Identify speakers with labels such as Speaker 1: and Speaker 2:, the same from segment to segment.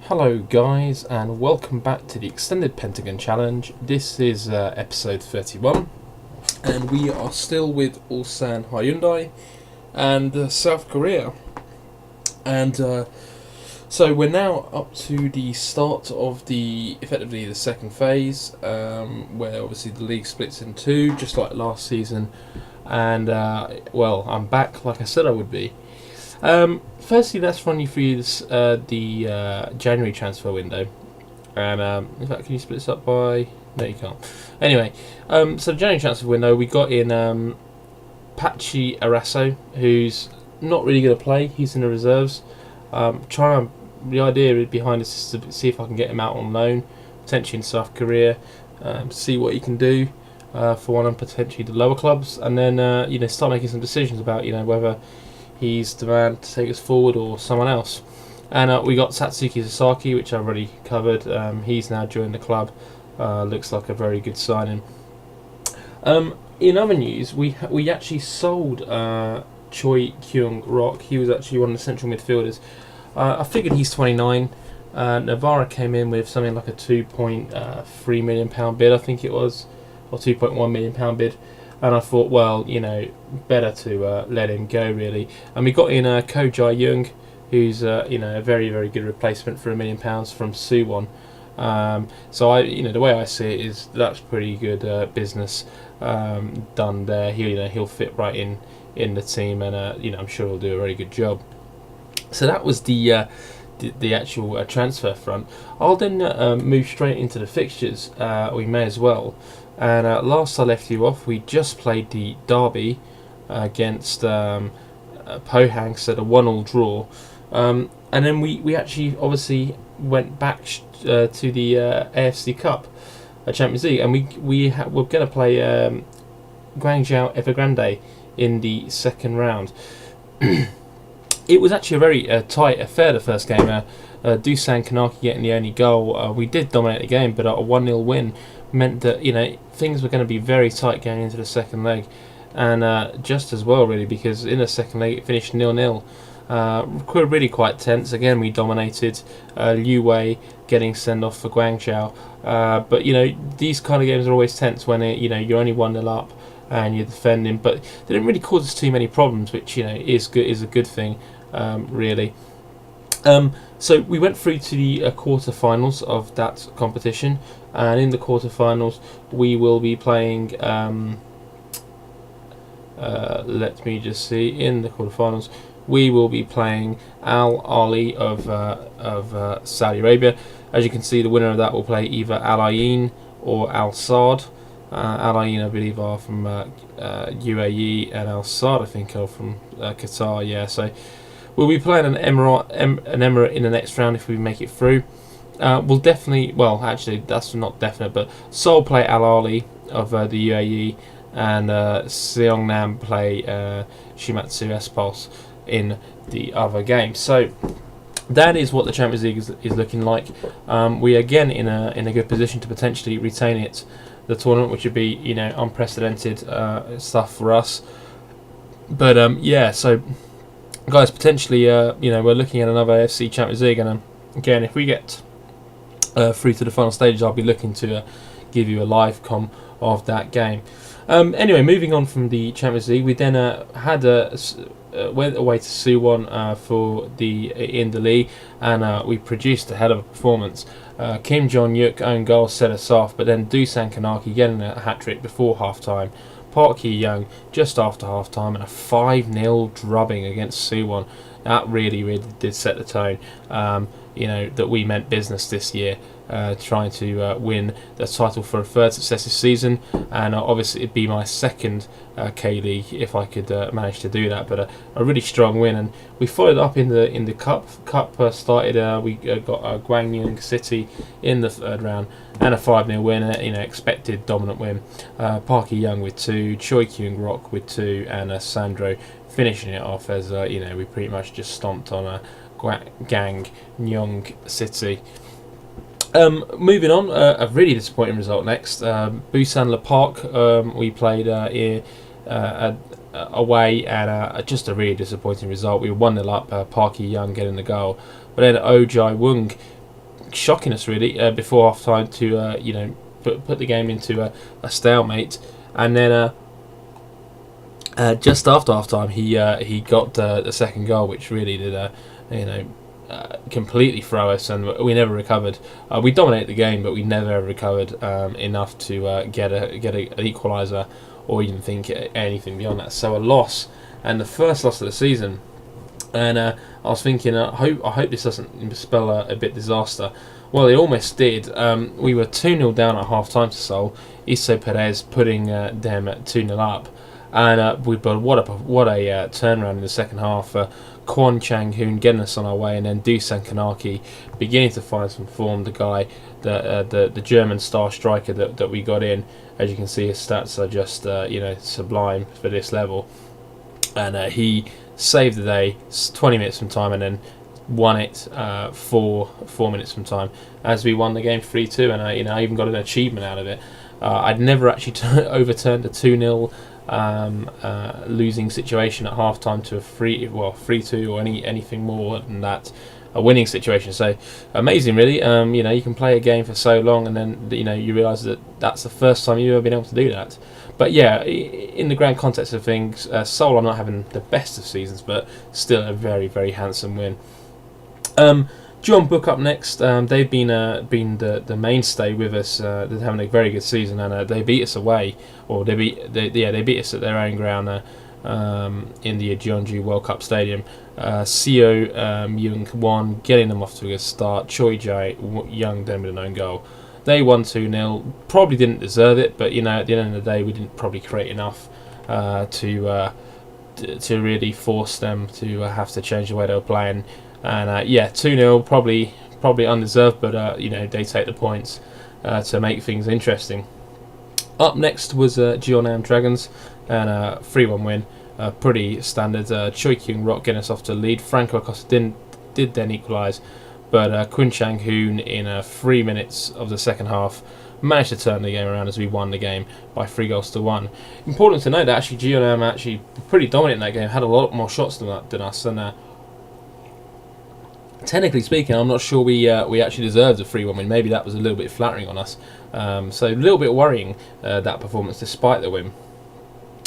Speaker 1: Hello guys, and welcome back to the extended Pentagon challenge. This is episode 31, and we are still with Ulsan Hyundai and South Korea. And so we're now up to the start of effectively the second phase, where obviously the league splits in two, just like last season. And well, I'm back like I said I would be. Firstly, let's run you through the January transfer window. And in fact, can you split this up by? No, you can't. Anyway, so the January transfer window, we got in Pachi Araso, who's not really going to play. He's in the reserves. The idea behind this is to see if I can get him out on loan, potentially in South Korea, see what he can do for one of potentially the lower clubs, and then start making some decisions about whether he's the man to take us forward or someone else. And we got Satsuki Sasaki, which I've already covered. He's now joined the club. Looks like a very good signing. In other news, we actually sold Choi Kyung-rock. He was actually one of the central midfielders. I figured he's 29. Navarra came in with something like a £2.3 million bid, I think it was, or £2.1 million bid. And I thought, well, better to let him go, really. And we got in Ko Jae-young, who's a very, very good replacement for £1 million from Suwon. So the way I see it is that's pretty good business done there. He'll fit right in the team, and I'm sure he'll do a very good job. So that was the actual transfer front. I'll then move straight into the fixtures. We may as well. And last I left you off, we just played the derby against Pohang, so the 1-1 draw. And then we actually obviously went back to the AFC Cup, Champions League, and we're going to play Guangzhou Evergrande in the second round. It was actually a very tight affair, the first game. Dusan Kanaki getting the only goal. We did dominate the game, but a 1-0 win meant that things were going to be very tight going into the second leg, and just as well, really, because in the second leg it finished 0-0. We're really quite tense. Again, we dominated. Liu Wei getting sent off for Guangzhou, but these kind of games are always tense when you're only 1-0 up and you're defending, but they didn't really cause us too many problems, which is a good thing, really. So we went through to the quarterfinals of that competition, and in the quarterfinals we will be playing. Let me just see. In the quarterfinals, we will be playing Al Ahly of Saudi Arabia. As you can see, the winner of that will play either Al Ain or Al Saad. Al Ain, I believe, are from UAE, and Al Saad, I think, are from Qatar. Yeah, so we'll be playing an Emirate in the next round if we make it through. We'll definitely, well, actually, that's not definite, but Seoul play Al Ahly of the UAE, and Seongnam play Shimatsu S-Pulse in the other game. So that is what the Champions League is looking like. We are again in a good position to potentially retain the tournament, which would be unprecedented stuff for us. But yeah, so guys, potentially we're looking at another AFC Champions League, and again, if we get through to the final stages, I'll be looking to give you a live com of that game. Anyway, moving on from the Champions League, we then went away to Suwon for in the league, and we produced a hell of a performance. Kim Jong-yuk own goal set us off, but then Dusan Kanaki getting a hat-trick before half-time, Park Hee-young just after half-time, and a 5-0 drubbing against Suwon. That really, really did set the tone, that we meant business this year, trying to win the title for a third successive season, and obviously it'd be my second K-League if I could manage to do that, but a really strong win. And we followed up in the Cup. Started, we got Gwangyang City in the third round, and a 5-0 win, expected dominant win. Park Hee-young with 2, Choi Kyung-rock with 2, and Sandro finishing it off as we pretty much just stomped on Gwangyang City. Moving on, a really disappointing result next. Busan Le Park, we played away, and just a really disappointing result. We were 1-0 up, Park Hee-young getting the goal, but then Oh Jae-woong shocking us really before half time to put the game into a stalemate, and then just after half time he got the second goal, which really did completely throw us, and we never recovered. We dominated the game, but we never recovered enough to get an equaliser or even think anything beyond that. So a loss, and the first loss of the season. And I was thinking, I hope this doesn't spell a bit disaster. Well, it almost did. We were 2-0 down at half time to Seoul. Isso Perez putting them at 2-0 up, and what a turnaround in the second half. Kwon Chang-hoon getting us on our way, and then Dusan Kanaki beginning to find some form. The guy, the German star striker that we got in. As you can see, his stats are just sublime for this level, and he saved the day 20 minutes from time, and then won it 4 minutes from time as we won the game 3-2. And I even got an achievement out of it. I'd never actually overturned a 2-0 losing situation at half time to a 3-2 or anything more than that, a winning situation. So amazing, really. You can play a game for so long, and then you realise that that's the first time you've ever been able to do that. But yeah, in the grand context of things, Seoul are not having the best of seasons, but still a very, very handsome win. John Book up next. They've been the mainstay with us. They're having a very good season, and they beat us away, or they beat us at their own ground in the Jeonju World Cup Stadium. Seo Myung-won getting them off to a good start. Choi Jae-young then with an own goal. They won 2-0. Probably didn't deserve it, but at the end of the day, we didn't probably create enough to really force them to have to change the way they were playing. And 2-0 probably undeserved, but they take the points to make things interesting. Up next was Jeonnam Dragons, and a 3-1 win, pretty standard. Choi Kyung-rock getting us off to lead. Franco Acosta did then equalise, but Kwon Chang-hoon in 3 minutes of the second half managed to turn the game around as we won the game by 3-1. Important to note that actually Jeonnam actually pretty dominant in that game, had a lot more shots than us, and technically speaking, I'm not sure we actually deserved a 3-1 win. Maybe that was a little bit flattering on us. So a little bit worrying, that performance, despite the win.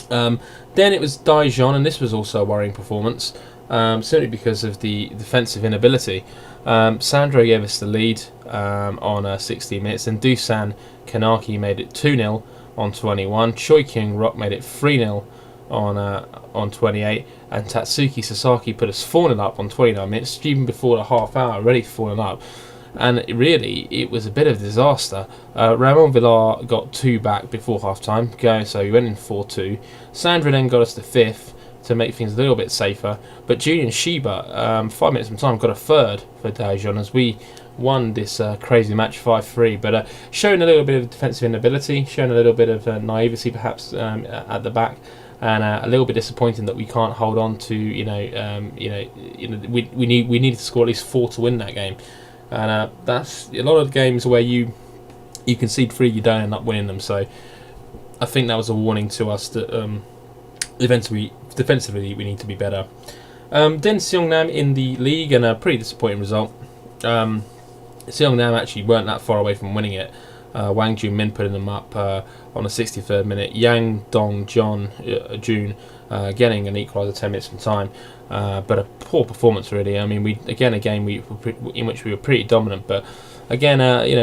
Speaker 1: Then it was Daejeon, and this was also a worrying performance, simply because of the defensive inability. Sandro gave us the lead on 16 minutes, and Dusan Kanaki made it 2-0 on 21. Choi Kyung-rock made it 3-0 on 28, and Tatsuki Sasaki put us 4-0 up on 29 minutes, even before the half hour, already 4-0 up. And it was a bit of a disaster. Ramon Villar got 2 back before half time, so he went in 4-2. Sandra then got us the 5th to make things a little bit safer, but Julian Shiba, 5 minutes from time, got a 3rd for Daejeon as we won this crazy match 5-3, but showing a little bit of defensive inability, showing a little bit of naivety perhaps at the back. And a little bit disappointing that we can't hold on to. We needed to score at least 4 to win that game, and that's a lot of games where you concede 3, you don't end up winning them. So I think that was a warning to us that defensively we need to be better. Then Seongnam in the league, and a pretty disappointing result. Seongnam actually weren't that far away from winning it. Wang Jun-min putting them up on the 63rd minute. Yang Dong-jun getting an equaliser 10 minutes from time, but a poor performance really. I mean, a game in which we were pretty dominant, but again,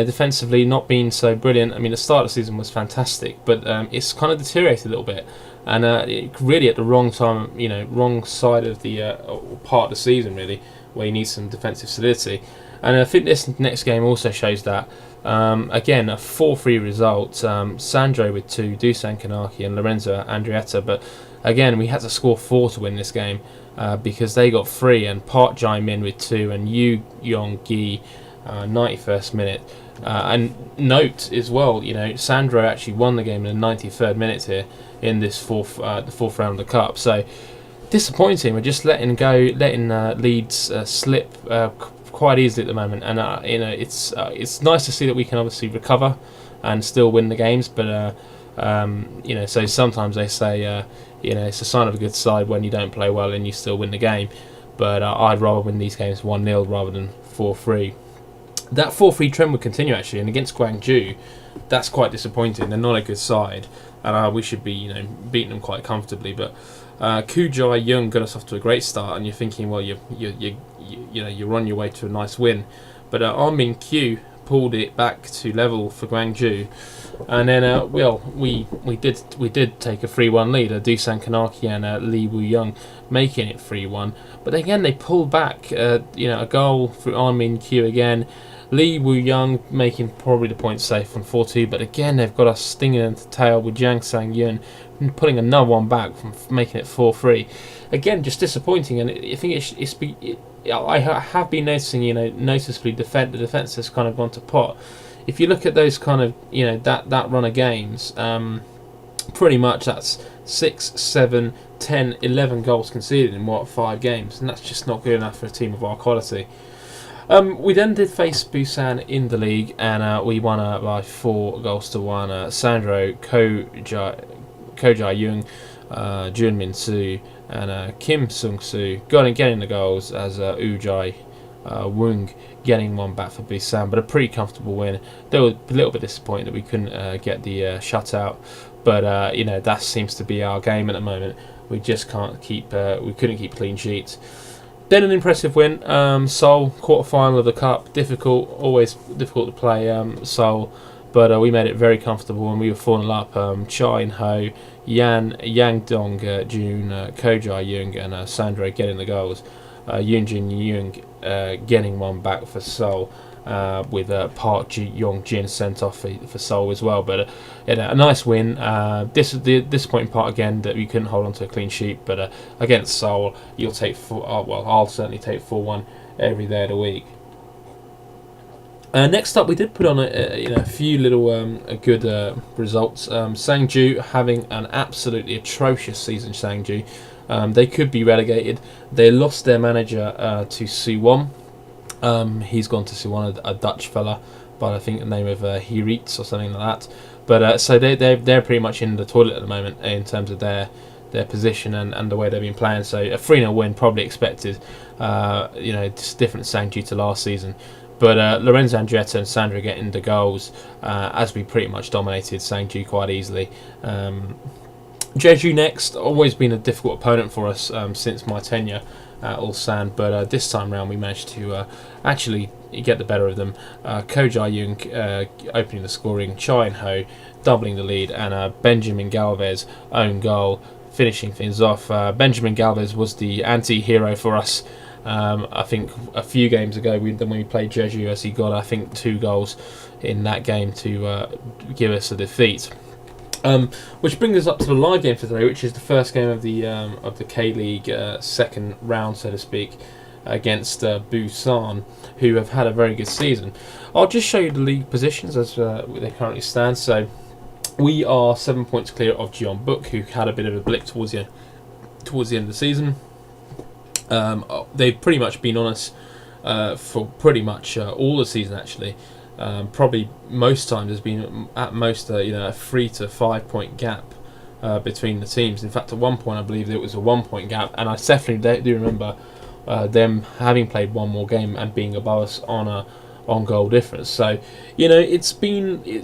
Speaker 1: defensively not being so brilliant. I mean, the start of the season was fantastic, but it's kind of deteriorated a little bit, and really at the wrong time, wrong side of the part of the season really, where you need some defensive solidity. And I think this next game also shows that. Again, a 4-3 result. Sandro with 2, Dusan Kanaki and Lorenzo Andrietta. But again, we had to score 4 to win this game because they got 3, and Park Jae-min with 2, and Yu Yong-gi 91st minute. And note as well, Sandro actually won the game in the 93rd minute here in this the fourth round of the cup. So disappointing. We're just letting leads slip quite easily at the moment, and it's nice to see that we can obviously recover and still win the games, but so sometimes they say it's a sign of a good side when you don't play well and you still win the game, but I'd rather win these games 1-0 rather than 4-3. that 4-3 trend would continue actually, and against Gwangju, that's quite disappointing. They're not a good side, and we should be beating them quite comfortably. But Kujai Young got us off to a great start, and you're thinking, well, you're on your way to a nice win. But Armin Q pulled it back to level for Gwangju, and then we did take a 3-1 lead. Dusan Kanaki and Lee Woo Young making it 3-1. But again, they pulled back. A goal for Armin Q again. Lee Woo Young making probably the point safe on 4-2, but again they've got us stinging into the tail with Jiang Sang Yun putting another one back from making it 4-3. Again, just disappointing, and I think I have been noticing, noticeably the defence has kind of gone to pot. If you look at those kind of, that run of games, pretty much that's 6, 7, 10, 11 goals conceded in 5 games, and that's just not good enough for a team of our quality. We then did face Busan in the league, and we won by 4-1. Sandro Kojai Young, Jun Min Soo, and Kim Sung Soo getting the goals, as Ujai Wung getting one back for Busan, but a pretty comfortable win. They were a little bit disappointed that we couldn't get the shutout, but that seems to be our game at the moment. We just can't keep. We couldn't keep clean sheets. Then an impressive win. Seoul, quarter-final of the cup. Always difficult to play Seoul, but we made it very comfortable when we were 4-0 up. Cha In-ho, Yang Dong Jun, Kojai Young, and Sandro getting the goals. Yoon Jin Young getting one back for Seoul, with Park Ji-yong Jin sent off for Seoul as well. But a nice win. This is the disappointing part again, that we couldn't hold on to a clean sheet. But against Seoul, you'll take I'll certainly take 4-1 every day of the week. Next up, we did put on a few little good results. Sangju having an absolutely atrocious season. Sangju, they could be relegated. They lost their manager to Suwon. He's gone to Suwon, a Dutch fella, but I think the name of Hiritz or something like that. But so they're pretty much in the toilet at the moment in terms of their position and the way they've been playing. So a 3-0 win probably expected. Just different Sangju to last season. But Lorenzo Andrietta and Sandra getting the goals, as we pretty much dominated Sangju quite easily. Jeju next, always been a difficult opponent for us since my tenure at Ulsan, but this time round we managed to actually get the better of them. Kojai Young opening the scoring, Cha In-ho doubling the lead, and Benjamin Galvez own goal finishing things off. Benjamin Galvez was the anti-hero for us. I think a few games ago when we played Jeju, as he got, I think, 2 goals in that game to give us a defeat. Which brings us up to the live game for today, which is the first game of the K-League second round, so to speak, against Busan, who have had a very good season. I'll just show you the league positions as they currently stand. So we are 7 points clear of Jeonbuk, who had a bit of a blip towards the end of the season. They've pretty much been on us for pretty much all the season, actually. Probably most times there's been at most a 3 to 5 point gap between the teams. In fact, at one point I believe it was a 1 point gap, and I definitely do remember them having played one more game and being above us on a goal difference. So it's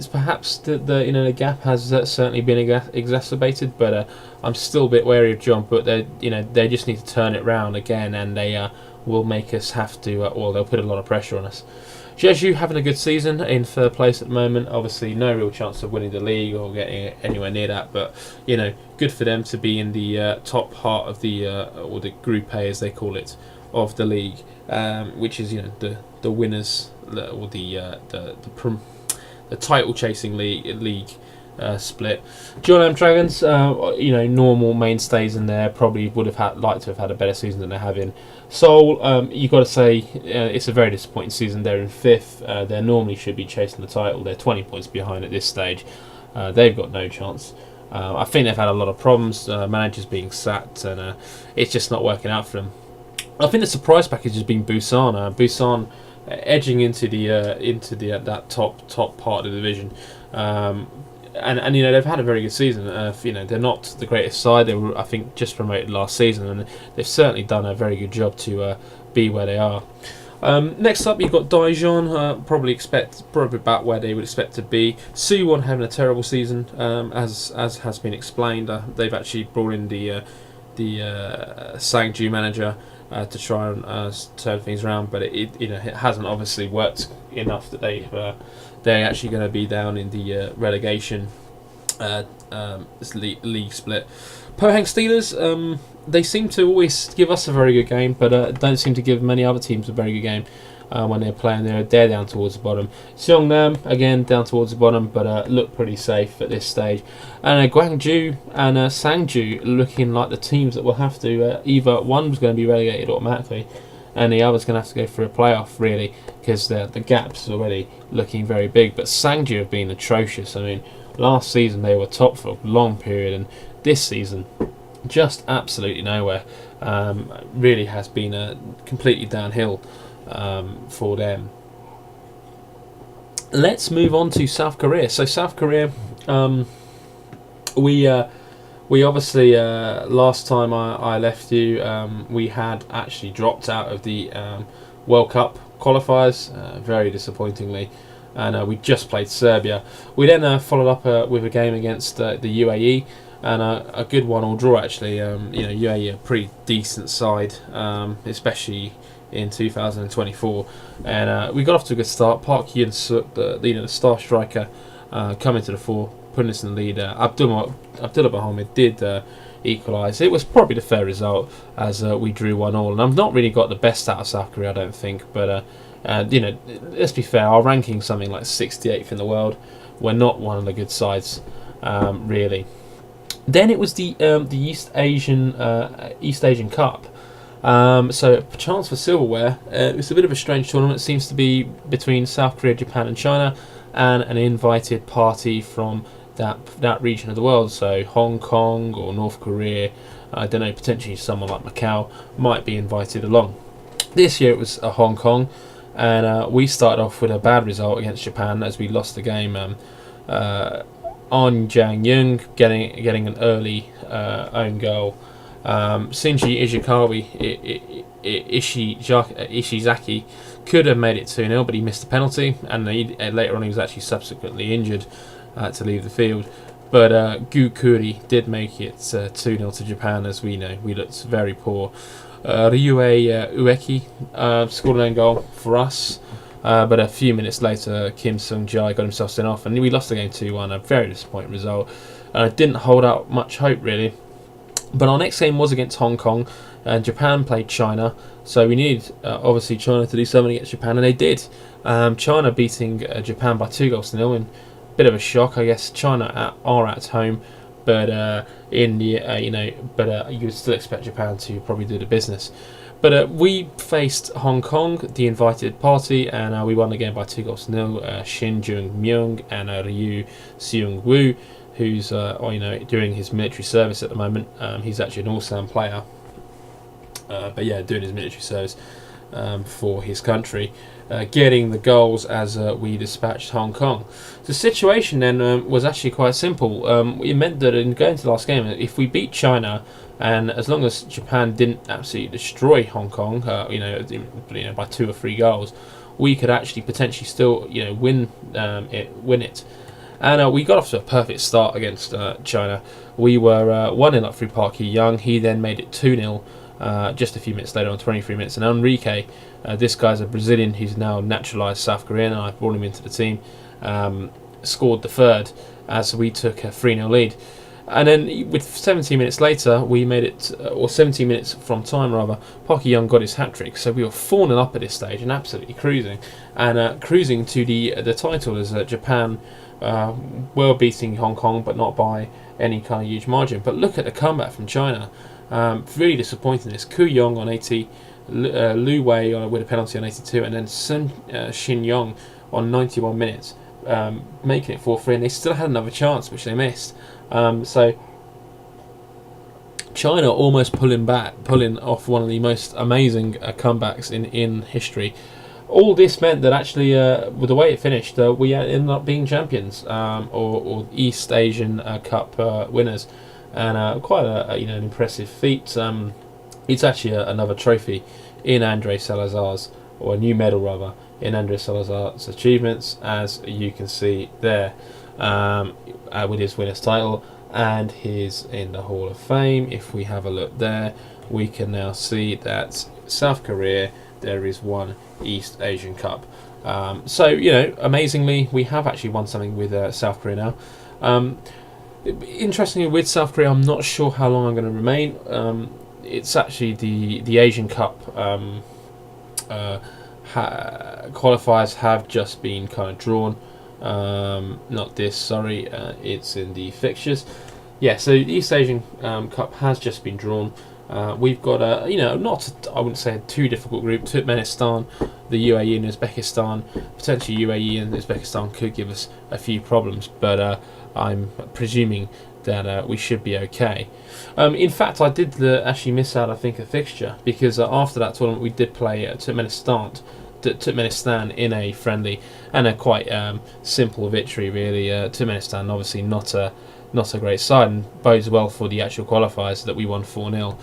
Speaker 1: perhaps the gap has certainly been exacerbated, but I'm still a bit wary of John. But they just need to turn it round again, and they will make us have to. They'll put a lot of pressure on us. Jeju having a good season in third place at the moment. Obviously, no real chance of winning the league or getting anywhere near that. But good for them to be in the top part of the or the Group A, as they call it, of the league, which is the winners or the title chasing league split. Jeonnam Dragons, normal mainstays in there, probably would have liked to have had a better season than they're having. Seoul, you've got to say it's a very disappointing season. They're in 5th. They normally should be chasing the title. They're 20 points behind at this stage. They've got no chance. I think they've had a lot of problems, managers being sacked, and it's just not working out for them. I think the surprise package has been Busan. Busan edging into that top part of the division. And they've had a very good season. They're not the greatest side. They were, I think, just promoted last season, and they've certainly done a very good job to be where they are. Next up, you've got Daejeon, probably about where they would expect to be. Suwon having a terrible season, as has been explained. They've actually brought in the Sangju manager to try and turn things around, but it hasn't obviously worked enough that they're actually going to be down in the relegation league split. Pohang Steelers, they seem to always give us a very good game, but don't seem to give many other teams a very good game when they're playing. They're down towards the bottom. Seongnam, again, down towards the bottom, but look pretty safe at this stage. And Gwangju and Sangju looking like the teams that will have to, either one's going to be relegated automatically, and the other's going to have to go for a playoff, really, because the gap's already looking very big. But Sangju have been atrocious. I mean, last season they were top for a long period, and this season just absolutely nowhere. Really has been completely downhill for them. Let's move on to South Korea. So South Korea, we obviously last time I left you, we had actually dropped out of the World Cup qualifiers, very disappointingly, and we just played Serbia. We then followed up with a game against the UAE, and a good 1-1 draw actually. UAE a pretty decent side, especially in 2024, and we got off to a good start. Park Hyun-suk, the star striker, coming to the fore, putting us in the lead. Abdullah Mohammed did equalise. It was probably the fair result, as we drew 1-1. And I've not really got the best out of South Korea, I don't think, but let's be fair, our ranking's something like 68th in the world. We're not one of the good sides, really. Then it was the East Asian Cup. So a chance for silverware. It was a bit of a strange tournament. It seems to be between South Korea, Japan and China, and an invited party from that region of the world. So Hong Kong or North Korea, I don't know, potentially someone like Macau might be invited along. This year it was Hong Kong, and we started off with a bad result against Japan as we lost the game. On Jang Young getting an early own goal. Shinji Ishizaki could have made it 2-0, but he missed a penalty, and later on he was actually subsequently injured to leave the field. But Gu Kuri did make it 2-0 to Japan, as we know. We looked very poor. Ryue Ueki scored an own goal for us. But a few minutes later, Kim Sung-jae got himself sent off, and we lost the game 2-1. A very disappointing result. Didn't hold out much hope, really. But our next game was against Hong Kong, and Japan played China. So we needed, obviously, China to do something against Japan, and they did. China beating Japan by 2-0 in a bit of a shock, I guess. China are at home, but you would still expect Japan to probably do the business. But we faced Hong Kong, the invited party, and we won the game by 2-0. Shin Jung-myung and Ryu Seung-woo, who's doing his military service at the moment. He's actually an Ulsan player, but yeah, doing his military service for his country, getting the goals as we dispatched Hong Kong. The situation then was actually quite simple. It meant that in going to the last game, if we beat China, and as long as Japan didn't absolutely destroy Hong Kong, by 2 or 3 goals, we could actually potentially still, win it. And we got off to a perfect start against China. We were 1-0 up through Park Hee-young. He then made it 2-0 just a few minutes later, on 23 minutes. And Enrique, this guy's a Brazilian who's now naturalised South Korean, and I brought him into the team, scored the third as we took a 3-0 lead. And then with 17 minutes later, we made it, or 17 minutes from time rather, Park Hee-young got his hat-trick. So we were 4-0 up at this stage and absolutely cruising. And cruising to the title as Japan were beating Hong Kong, but not by any kind of huge margin. But look at the comeback from China. Really disappointing. It's Ku Yong on 80, Lu Wei with a penalty on 82, and then Shin Yong on 91 minutes, making it 4-3, and they still had another chance, which they missed. So China almost pulling off one of the most amazing comebacks in history. All this meant that actually, with the way it finished, we ended up being champions, or East Asian Cup winners, and quite an impressive feat. It's actually another trophy in Andre Salazar's or a new medal rather, in Andres Salazar's achievements, as you can see there, with his winner's title and his in the Hall of Fame. If we have a look there, we can now see that South Korea, there is one East Asian Cup. So, you know, amazingly, we have actually won something with South Korea now. Interestingly, with South Korea, I'm not sure how long I'm going to remain. It's actually the Asian Cup qualifiers have just been kind of drawn. Not this, sorry, it's in the fixtures. Yeah, so the East Asian Cup has just been drawn. We've got a, you know, I wouldn't say a too difficult group. Turkmenistan, the UAE and Uzbekistan. Potentially UAE and Uzbekistan could give us a few problems, but I'm presuming that we should be okay. In fact, I did actually miss out, I think, a fixture, because after that tournament we did play Turkmenistan in a friendly and a quite simple victory, really. Turkmenistan obviously not a great side, and bodes well for the actual qualifiers that we won 4-0.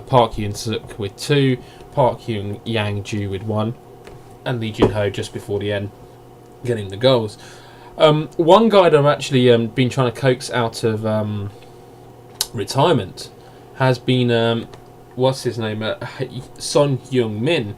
Speaker 1: Park Hyun-suk with 2, Park Hyun-yang Ju with 1, and Lee Jun-ho just before the end getting the goals. One guy that I've actually been trying to coax out of retirement has been, what's his name, Son Heung-min.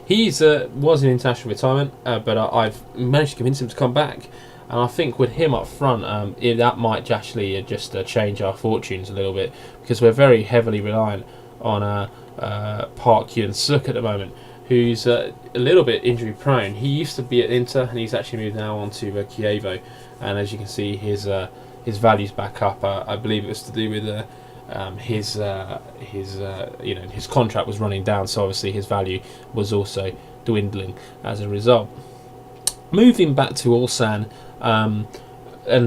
Speaker 1: He's was in international retirement, but I've managed to convince him to come back. And I think with him up front, that might actually just change our fortunes a little bit, because we're very heavily reliant on Park Hyun-suk at the moment, who's a little bit injury prone. He used to be at Inter, and he's actually moved now on to Kievo. And as you can see, his value's back up. I believe it was to do with his contract was running down, so obviously his value was also dwindling as a result. Moving back to Ulsan, and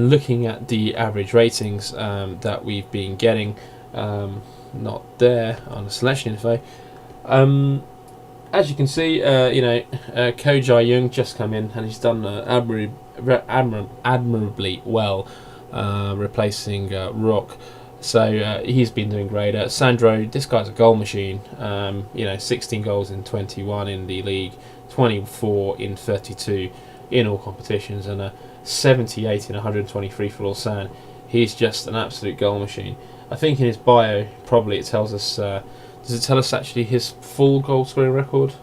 Speaker 1: looking at the average ratings that we've been getting, not there on the selection info. As you can see, Ko Jae-young just come in, and he's done admirably well, replacing Rock. So he's been doing great. Sandro, this guy's a goal machine. 16 goals in 21 in the league, 24 in 32 in all competitions, and 78 in 123 for Ulsan. He's just an absolute goal machine. I think in his bio, probably it tells us. Does it tell us actually his full goal scoring record?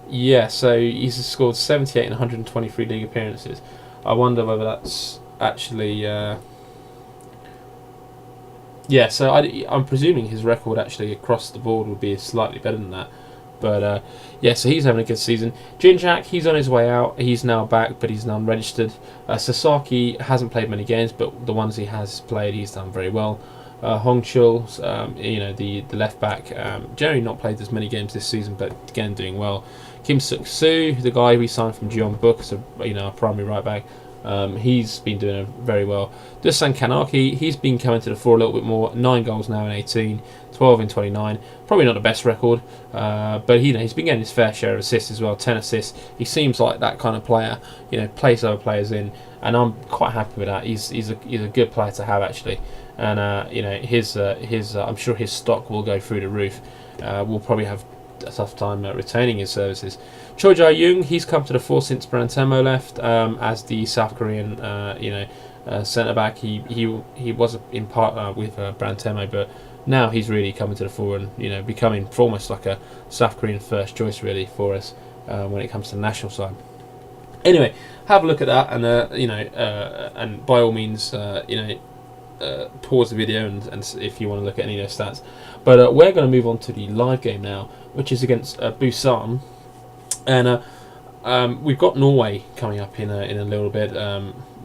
Speaker 1: Yeah, so he's scored 78 in 123 league appearances. I wonder whether that's actually. Yeah, so I'm presuming his record actually across the board would be slightly better than that. But yeah, so he's having a good season. Jinjak, he's on his way out. He's now back, but he's non-registered. Sasaki hasn't played many games, but the ones he has played, he's done very well. Hong Chul, the left back, generally not played as many games this season, but again doing well. Kim Suk-soo, the guy we signed from Jeonbuk, so our primary right back, he's been doing very well. Dusan Kanaki, he's been coming to the fore a little bit more. 9 goals now in 18, 12 in 29. Probably not the best record, but he's been getting his fair share of assists as well. 10 assists. He seems like that kind of player. Plays other players in, and I'm quite happy with that. He's a good player to have actually, and his I'm sure his stock will go through the roof. We'll probably have a tough time retaining his services. Choi Jae-young, he's come to the fore since Brantemo left as the South Korean centre back. He was in part with Brantemo, but now he's really coming to the fore and becoming almost like a South Korean first choice really for us when it comes to the national side. Anyway, have a look at that, and and by all means pause the video and if you want to look at any of those stats. But we're going to move on to the live game now, which is against Busan, and we've got Norway coming up in a little bit,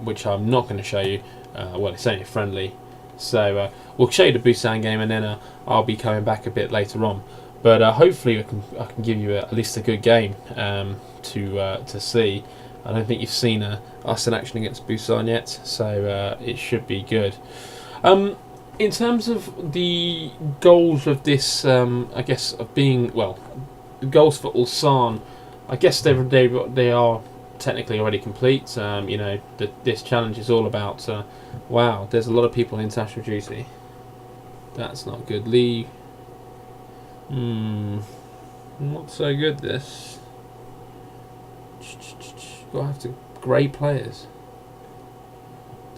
Speaker 1: which I'm not going to show you. Well, it's only friendly, so we'll show you the Busan game, and then I'll be coming back a bit later on. But hopefully I can give you at least a good game to see. I don't think you've seen us in action against Busan yet, so it should be good. In terms of the goals of this, I guess of being the goals for Ulsan, I guess they are technically already complete. This challenge is all about. Wow, there's a lot of people in international duty. That's not good. Lee. Not so good, this. Gotta have to grey players.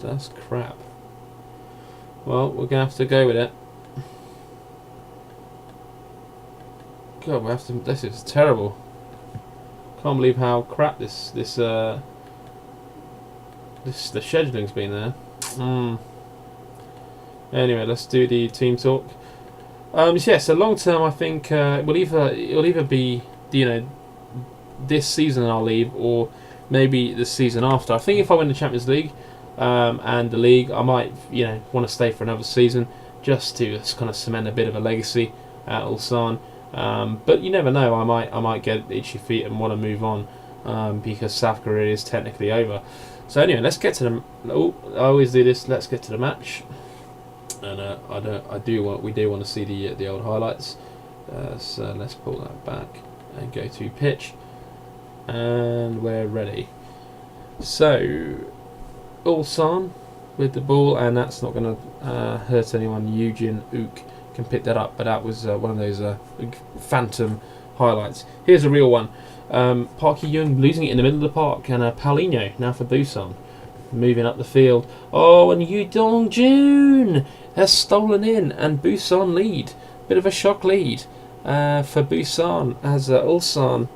Speaker 1: That's crap. Well, we're gonna have to go with it. God, we have to. This is terrible. Can't believe how crap the scheduling's been there. Anyway, let's do the team talk. So long term, I think it'll either be this season I'll leave, or maybe the season after. I think if I win the Champions League and the league, I might want to stay for another season just to kind of cement a bit of a legacy at Ulsan. But you never know. I might get itchy feet and want to move on because South Korea is technically over. So anyway, let's get to the. Oh, I always do this. Let's get to the match. And we do want to see the old highlights. So let's pull that back and go to pitch, and we're ready. So Ulsan with the ball, and that's not going to hurt anyone. Eugene Ook can pick that up, but that was one of those phantom highlights. Here's a real one. Park Hee-young losing it in the middle of the park, and Paulinho now for Busan, moving up the field. Oh, and Yu Dong-jun has stolen in, and Busan lead. Bit of a shock lead for Busan as Ulsan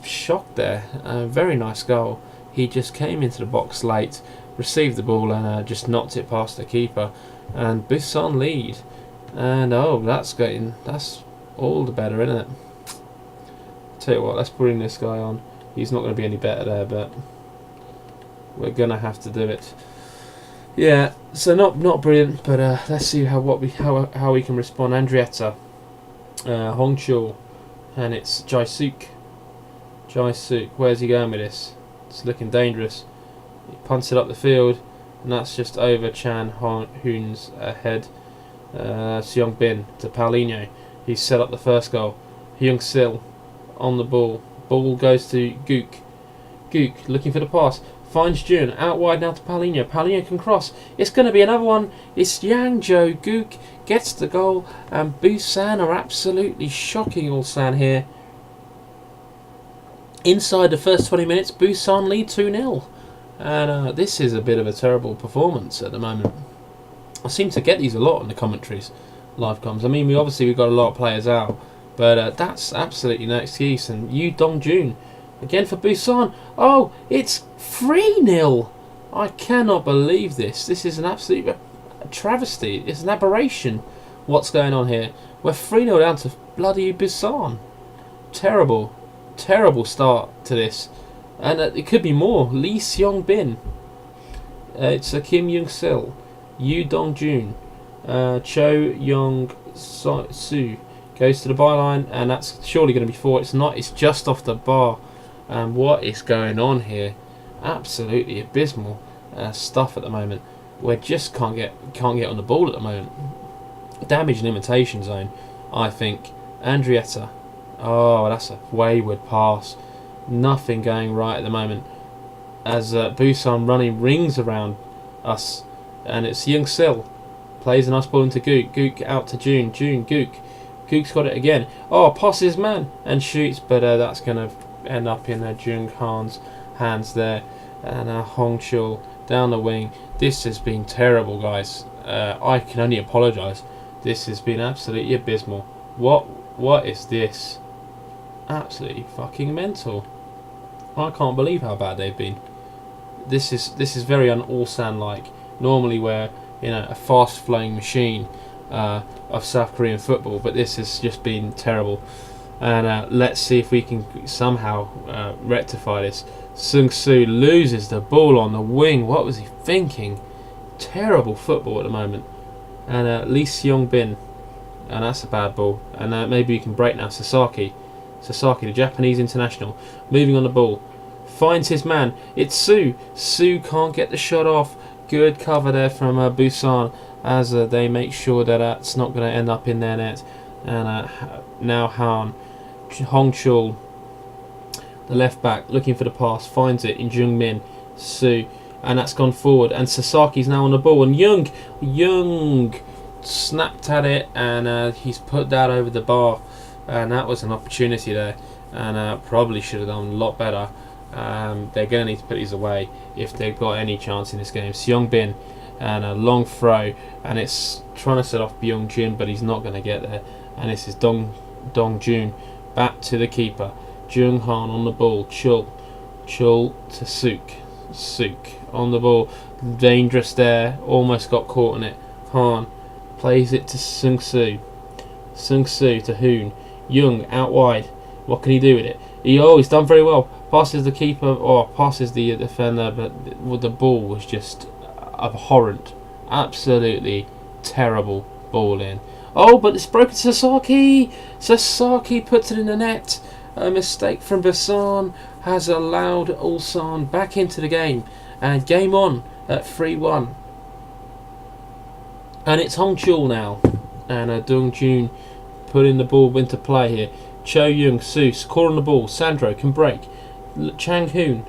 Speaker 1: shocked there. Very nice goal. He just came into the box late, received the ball, and just knocked it past the keeper. And Busan lead. And that's all the better, isn't it? Tell you what, let's bring this guy on. He's not going to be any better there, but we're gonna have to do it. Yeah, so not brilliant, but let's see how we can respond. Andrietta, Hongchul, and it's Jae-suk. Where's he going with this? It's looking dangerous. He punts it up the field, and that's just over Chan Hoon's head. Seong Bin to Paulinho. He's set up the first goal. Hyung Sil on the ball. Ball goes to Gook. Gook looking for the pass. Finds Jun. Out wide now to Paulinho. Paulinho can cross. It's going to be another one. It's Yangjo. Gook gets the goal. And Busan are absolutely shocking Ulsan here. Inside the first 20 minutes, Busan lead 2-0. And this is a bit of a terrible performance at the moment. I seem to get these a lot in the commentaries, live comms. I mean, we've got a lot of players out, but that's absolutely no excuse. And Yu Dong-jun again for Busan. Oh, it's 3-0. I cannot believe this. This is an absolute travesty. It's an aberration. What's going on here? We're 3-0 down to bloody Busan. Terrible start to this. And it could be more. Lee Seong Bin. It's Kim Young Sil. Yu Dong-jun, Cho Yong-soo goes to the byline, and that's surely going to be 4. It's not. It's just off the bar. And what is going on here? Absolutely abysmal stuff at the moment. We just can't get on the ball at the moment. Damage and imitation zone, I think. Andrietta. Oh, that's a wayward pass. Nothing going right at the moment. As Busan running rings around us. And it's Young Sil. Plays a nice ball into Gook. Gook out to June. Gook. Gook's got it again. Oh, passes man. And shoots. But that's going to end up in Jung Han's hands there. And Hongchul down the wing. This has been terrible, guys. I can only apologise. This has been absolutely abysmal. What is this? Absolutely fucking mental. I can't believe how bad they've been. This is very un-Ulsan like. Normally we're a fast-flowing machine of South Korean football, but this has just been terrible. And let's see if we can somehow rectify this. Sung-soo loses the ball on the wing. What was he thinking? Terrible football at the moment. And Lee Seong-bin, and that's a bad ball. And maybe we can break now. Sasaki, the Japanese international, moving on the ball, finds his man. It's Soo. Soo can't get the shot off. Good cover there from Busan as they make sure that that's not going to end up in their net. And now Hongchul, the left back, looking for the pass, finds it in Jungmin Soo, and that's gone forward. And Sasaki's now on the ball, and Young snapped at it, and he's put that over the bar. and that was an opportunity there, and probably should have done a lot better. They're going to need to put these away if they've got any chance in this game. Seong Bin, and a long throw, and it's trying to set off Byung Jin, but he's not going to get there. And this is Dong Jun back to the keeper. Jung Han on the ball. Chul to Suk on the ball. Dangerous there. Almost got caught in it. Han plays it to Sung Soo to Hoon. Jung out wide. What can he do with it? He's done very well. Passes the keeper, or passes the defender, but the ball was just abhorrent. Absolutely terrible ball in. Oh, but it's broken to Sasaki. Sasaki puts it in the net. A mistake from Busan has allowed Ulsan back into the game. And game on at 3-1. And it's Hong Chul now. And Dong Jun putting the ball into play here. Cho Young Soo scoring the ball. Sandro can break. Chang Hoon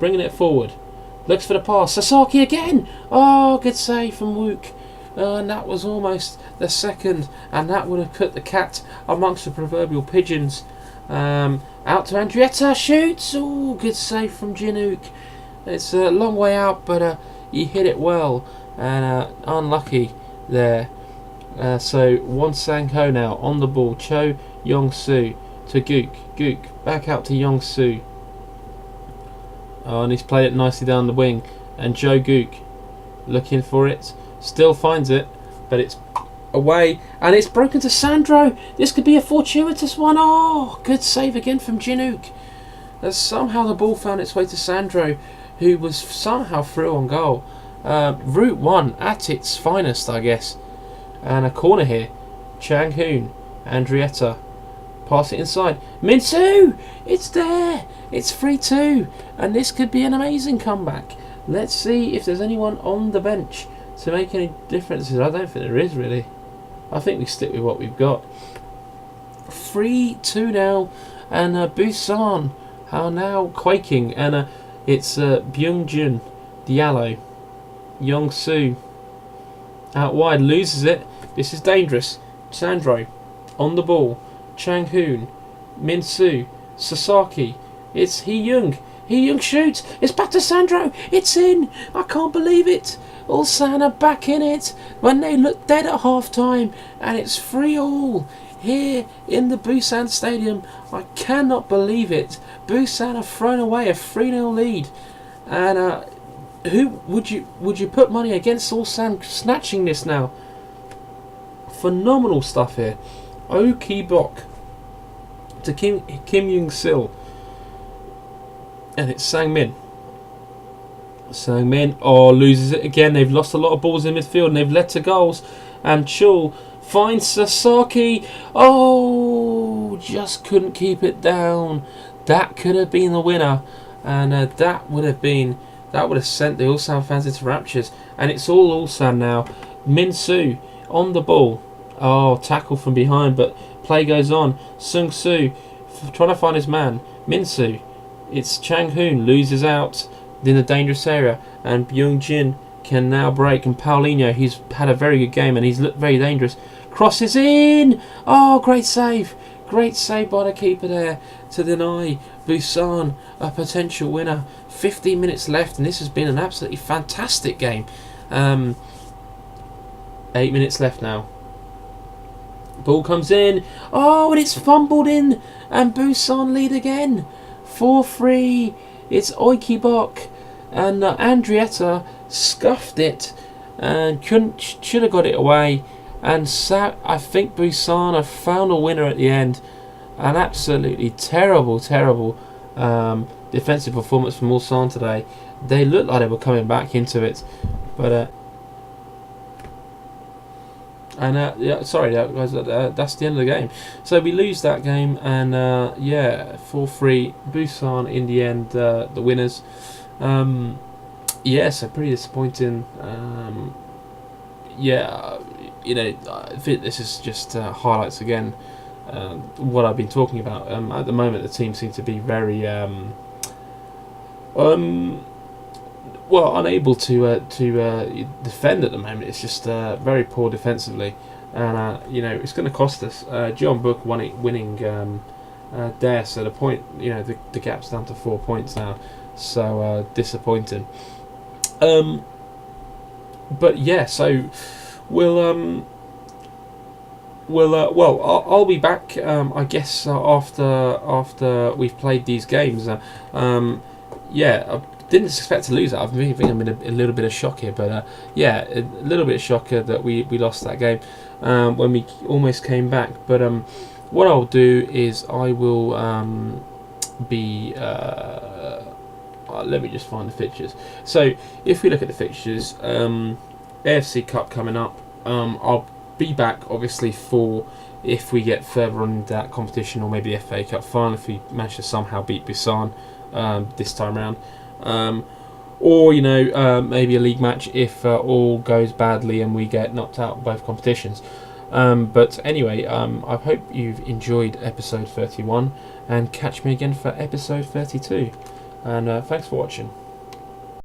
Speaker 1: bringing it forward. Looks for the pass. Sasaki again. Oh, good save from Wook. And that was almost the second, and that would have put the cat amongst the proverbial pigeons. Out to Andrietta, shoots. Oh, good save from Jinuk. It's a long way out, but he hit it well, and unlucky there. So Won Sang Ho now on the ball. Cho Yong Soo to Gook back out to Yong Soo. Oh, and he's played it nicely down the wing. And Joe Gook looking for it. Still finds it, but it's away. And it's broken to Sandro. This could be a fortuitous one. Oh, good save again from Jinuk. Somehow the ball found its way to Sandro, who was somehow through on goal. Route 1 at its finest, I guess. And a corner here. Chang Hoon, Andrietta. Pass it inside. Min-soo! It's there! It's 3-2. And this could be an amazing comeback. Let's see if there's anyone on the bench to make any differences. I don't think there is, really. I think we stick with what we've got. 3-2 now. And Busan are now quaking. And it's Byung-jun, Diallo, Yong-soo. Out wide, loses it. This is dangerous. Sandro on the ball. Chang Hoon, Min-soo, Sasaki. It's Hee-young. Hee-young shoots. It's back to Sandro. It's in. I can't believe it. Ulsan are back in it when they looked dead at half time. And it's 3-3 here in the Busan Stadium. I cannot believe it. Busan have thrown away a 3-0 lead. And who would you put money against Ulsan snatching this now? Phenomenal stuff here. Oh Ki-bok to Kim Young-sil. And it's Sang-min. Sang-min, loses it again. They've lost a lot of balls in midfield and they've led to goals. And Chul finds Sasaki. Oh, just couldn't keep it down. That could have been the winner. And that would have sent the Ulsan fans into raptures. And it's all Ulsan now. Min-soo on the ball. Oh, tackle from behind, but play goes on. Sung-soo trying to find his man. Min-soo. It's Chang Hoon loses out in the dangerous area, and Byung-jin can now break. And Paulinho, he's had a very good game and he's looked very dangerous. Crosses in. Oh, great save! Great save by the keeper there to deny Busan a potential winner. 15 minutes left, and this has been an absolutely fantastic game. 8 minutes left now. Ball comes in. Oh, and it's fumbled in. And Busan lead again. 4-3. It's Oikibok. And Andrietta scuffed it. And should have got it away. And I think Busan have found a winner at the end. An absolutely terrible defensive performance from Ulsan today. They looked like they were coming back into it. But that's the end of the game. So we lose that game, and 4-3. Busan in the end, the winners. So pretty disappointing. I think this is just highlights again what I've been talking about. At the moment, the team seems to be very unable to defend at the moment. It's just very poor defensively. and it's going to cost us. John Book winning there, so the point, the gap's down to 4 points now, so disappointing. But yeah, so we'll I'll be back. I guess after we've played these games. I didn't expect to lose that. I think I'm in a little bit of shock here, but a little bit of shocker that we lost that game when we almost came back. But what I'll do is I will be. Let me just find the fixtures. So if we look at the fixtures, AFC Cup coming up. I'll be back obviously for if we get further on that competition, or maybe the FA Cup final if we manage to somehow beat Busan this time round, or maybe a league match if all goes badly and we get knocked out of both competitions. But anyway, I hope you've enjoyed episode 31, and catch me again for episode 32. And thanks for watching.